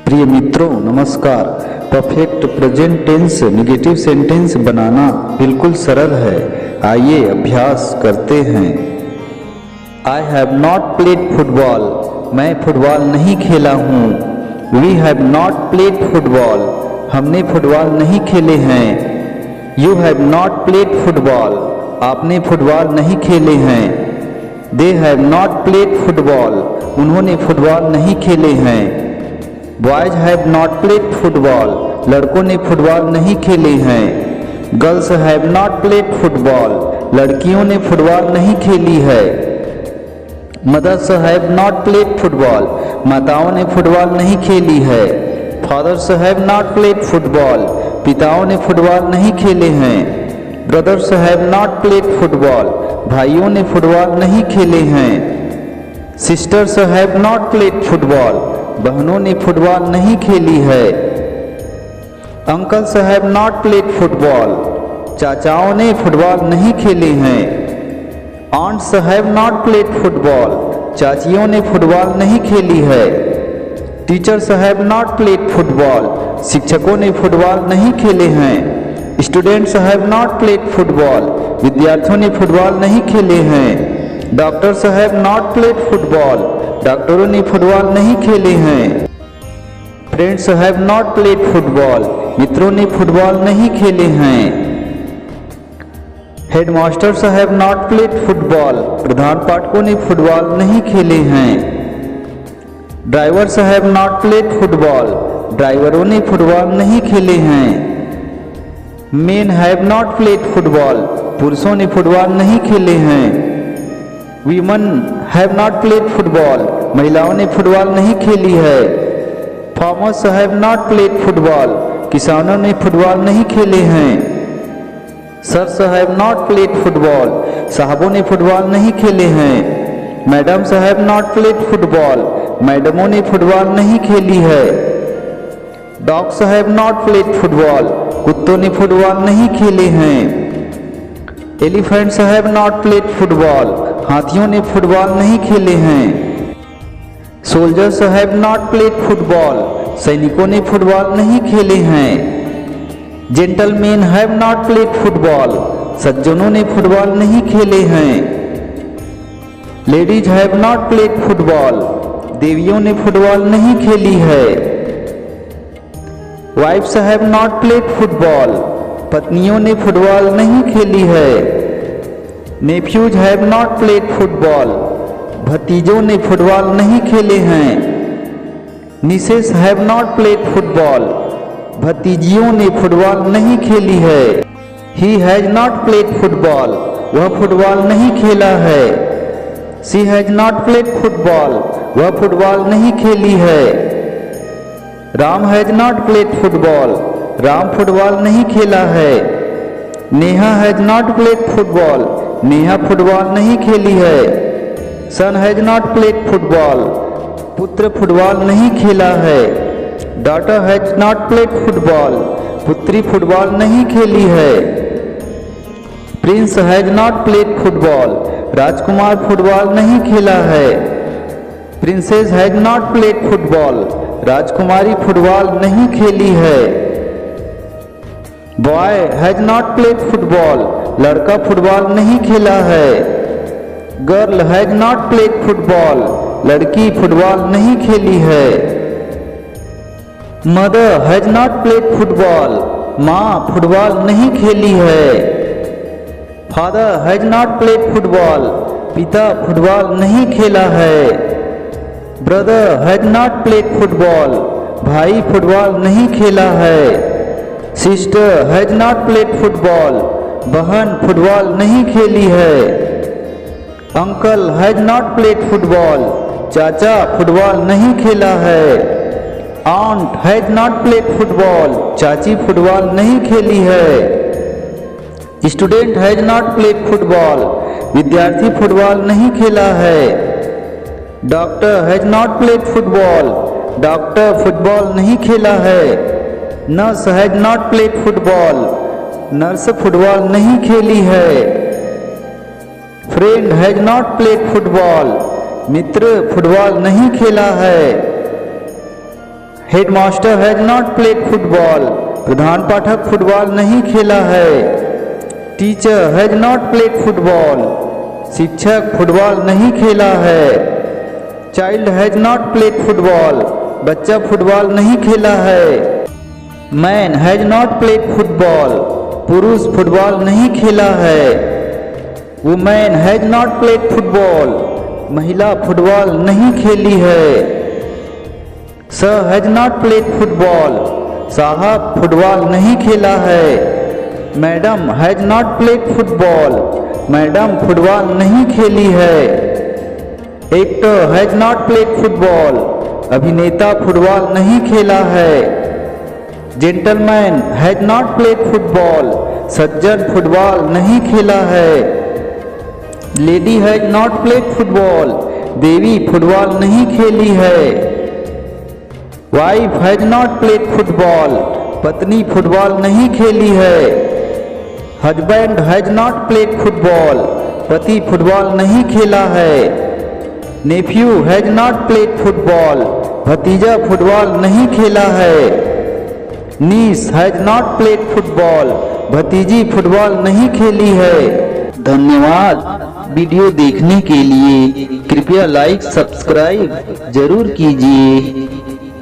प्रिय मित्रों नमस्कार। Perfect present tense negative sentence बनाना बिल्कुल सरल है। आइए अभ्यास करते हैं। I have not played football. मैं फुटबॉल नहीं खेला हूँ। We have not played football. हमने फुटबॉल नहीं खेले हैं। You have not played football. आपने फुटबॉल नहीं खेले हैं। They have not played football. उन्होंने फुटबॉल नहीं खेले हैं। Boys have not played football. लड़कों ने फुटबॉल नहीं खेले हैं। Girls have not played football. लड़कियों ने फुटबॉल नहीं खेली है। Mothers have not played football. माताओं ने फुटबॉल नहीं खेली है। Fathers have not played football. पिताओं ने फुटबॉल नहीं खेले हैं। Brothers have not played football. भाइयों ने फुटबॉल नहीं खेले हैं। Sisters have not played football. बहनों ने फुटबॉल नहीं खेली है। Uncles have not played football. चाचाओं ने फुटबॉल नहीं खेले हैं। Aunts have not played football. चाचियों ने फुटबॉल नहीं खेली है। Teachers have not played football. शिक्षकों ने फुटबॉल नहीं खेले हैं। Students have not played football. विद्यार्थियों ने फुटबॉल नहीं खेले हैं। Doctors have not played football. डॉक्टरों ने फुटबॉल नहीं खेले हैं। Friends have not played football. मित्रों ने फुटबॉल नहीं खेले हैं। Headmasters have not played football. प्रधान पाठकों ने फुटबॉल नहीं खेले हैं। Drivers have not played football. ड्राइवरों ने फुटबॉल नहीं खेले हैं। Men have not played football. पुरुषों ने फुटबॉल नहीं खेले हैं। Women have not played football. महिलाओं ने फुटबॉल नहीं खेली है। Farmers have not played football. किसानों ने फुटबॉल नहीं खेले हैं। Sirs have not played football. साहबों ने फुटबॉल नहीं खेले हैं। Madams have not played football. मैडमों ने फुटबॉल नहीं खेली है। Dogs have not played football. कुत्तों ने फुटबॉल नहीं खेले हैं। Elephants have not played football. हाथियों ने फुटबॉल नहीं खेले हैं। Soldiers have not played football. सैनिकों ने फुटबॉल नहीं खेले हैं। Gentleman have not played football. सज्जनों ने फुटबॉल नहीं खेले हैं। Ladies have not played football. देवियों ने फुटबॉल नहीं खेली है। Wifes have not played football. पत्नियों ने फुटबॉल नहीं खेली है। Nephews have not played football. भतीजों ने फुटबॉल नहीं खेले हैं। Nieces have not played football. भतीजियों ने फुटबॉल नहीं खेली है। He has not played football. वह फुटबॉल नहीं खेला है। सी हैज नॉट प्लेड फुटबॉल। वह फुटबॉल नहीं खेली है। Ram has not played football. Ram football नहीं खेला है। Neha has not played football. Neha football नहीं खेली है। सन हैज नॉट प्लेड फुटबॉल। पुत्र फुटबॉल नहीं खेला है। Daughter has not played football. पुत्री फुटबॉल नहीं खेली है। Prince has not played football. Rajkumar football नहीं खेला है। Princess has not played football. Rajkumari football नहीं खेली है। Boy has not played football. लड़का फुटबॉल नहीं खेला है। Girl has not played football. लड़की फुटबॉल नहीं खेली है। Mother has not played football. माँ फुटबॉल नहीं खेली है। Father has not played football. पिता फुटबॉल नहीं खेला है। Brother has not played football. भाई फुटबॉल नहीं खेला है। Sister has not played football. बहन फुटबॉल नहीं खेली है। Uncle has not played football. चाचा फुटबॉल नहीं खेला है। Aunt has not played football. चाची फुटबॉल नहीं खेली है। Student has not played football. विद्यार्थी फुटबॉल नहीं खेला है। Doctor has not played football. Doctor football नहीं खेला है। Nurse has not played football. Nurse football नहीं खेली है। Friend has not played football. मित्र फुटबॉल नहीं खेला है। Headmaster has not played football, Pradhan Pathak football नहीं खेला है। Teacher has not played football, शिक्षक फुटबॉल नहीं खेला है। Child has not played football, बच्चा फुटबॉल नहीं खेला है। Man has not played football, पुरुष फुटबॉल नहीं खेला है। Women has not played football, महिला फुटबॉल नहीं खेली है। Sir has not played football, साहब फुटबॉल नहीं खेला है। Madam has not played football, madam football नहीं खेली है। Actor has not played football, अभिनेता फुटबॉल नहीं खेला है। Gentleman has not played football, सज्जन फुटबॉल नहीं खेला है। Lady has not played football, देवी फुटबॉल नहीं खेली है। Wife has not played football, पत्नी फुटबॉल नहीं खेली है। Husband has not played football, पति फुटबॉल नहीं खेला है। Nephew has not played football, भतीजा फुटबॉल नहीं खेला है। Niece has not played football, भतीजी फुटबॉल नहीं खेली है। धन्यवाद। वीडियो देखने के लिए कृपया लाइक सब्सक्राइब जरूर कीजिए।